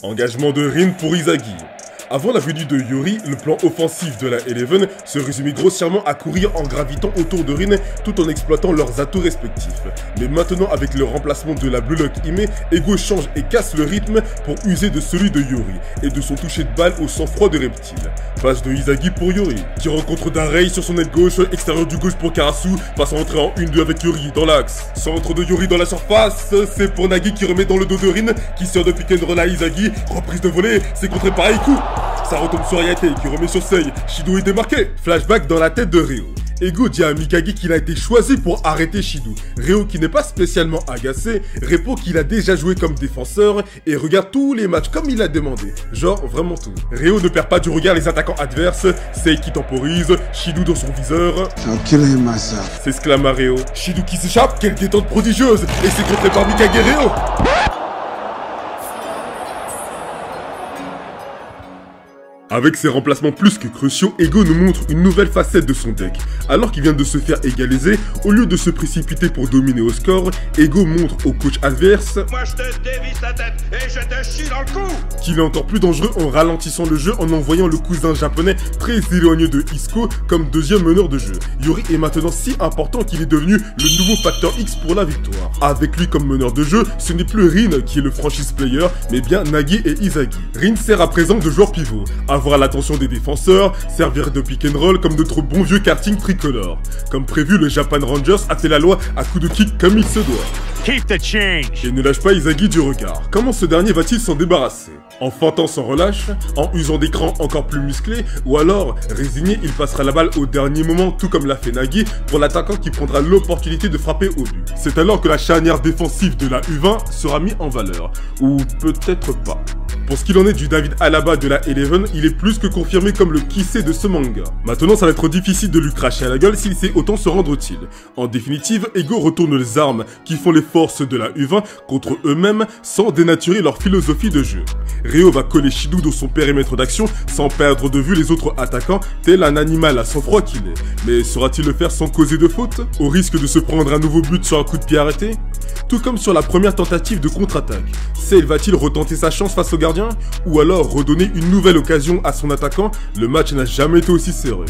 Engagement de Rin pour Izagi. Avant la venue de Yori, le plan offensif de la Eleven se résumait grossièrement à courir en gravitant autour de Rin tout en exploitant leurs atouts respectifs. Mais maintenant, avec le remplacement de la Blue Lock Hime, Ego change et casse le rythme pour user de celui de Yori et de son toucher de balle au sang-froid de reptile. Passe de Izagi pour Yori, qui rencontre Darei sur son aile gauche, extérieur du gauche pour Karasu, passe à entrer en 1-2 avec Yori dans l'axe. Centre de Yori dans la surface, c'est pour Nagi qui remet dans le dos de Rin, qui sort de pick and roll à Izagi, reprise de volée, c'est contré par Aiku. Ça retombe sur Ayate qui remet sur seuil, Shido est démarqué. Flashback dans la tête de Ryo. Ego dit à Mikage qu'il a été choisi pour arrêter Shido. Ryo, qui n'est pas spécialement agacé, répond qu'il a déjà joué comme défenseur et regarde tous les matchs comme il a demandé. Genre vraiment tout. Ryo ne perd pas du regard les attaquants adverses, Sei qui temporise, Shido dans son viseur. S'exclame à Ryo. Shido qui s'échappe, quelle détente prodigieuse, et c'est contré par Mikage et Ryo. Avec ses remplacements plus que cruciaux, Ego nous montre une nouvelle facette de son deck. Alors qu'il vient de se faire égaliser, au lieu de se précipiter pour dominer au score, Ego montre au coach adverse moi je te dévisse la tête et je te chie dans le cou qu'il est encore plus dangereux en ralentissant le jeu en envoyant le cousin japonais très éloigné de Isco comme deuxième meneur de jeu. Yori est maintenant si important qu'il est devenu le nouveau facteur X pour la victoire. Avec lui comme meneur de jeu, ce n'est plus Rin qui est le franchise player, mais bien Nagi et Izagi. Rin sert à présent de joueur pivot, avoir l'attention des défenseurs, servir de pick and roll comme notre bon vieux karting tricolore. Comme prévu, le Japan Rangers a fait la loi à coups de kick comme il se doit. Keep the change. Et ne lâche pas Izagi du regard. Comment ce dernier va-t-il s'en débarrasser? En feintant sans relâche, en usant d'écrans encore plus musclés, ou alors, résigné, il passera la balle au dernier moment, tout comme l'a fait Nagi, pour l'attaquant qui prendra l'opportunité de frapper au but. C'est alors que la charnière défensive de la U20 sera mise en valeur. Ou peut-être pas. Pour ce qu'il en est du David Alaba de la Eleven, il est plus que confirmé comme le Kisei de ce manga. Maintenant, ça va être difficile de lui cracher à la gueule s'il sait autant se rendre utile. En définitive, Ego retourne les armes qui font les forces de la U20 contre eux-mêmes sans dénaturer leur philosophie de jeu. Ryo va coller Shido dans son périmètre d'action sans perdre de vue les autres attaquants, tel un animal à sang-froid qu'il est. Mais saura-t-il le faire sans causer de faute, au risque de se prendre un nouveau but sur un coup de pied arrêté? Tout comme sur la première tentative de contre-attaque. Sei va-t-il retenter sa chance face au gardien? Ou alors redonner une nouvelle occasion à son attaquant? Le match n'a jamais été aussi serré.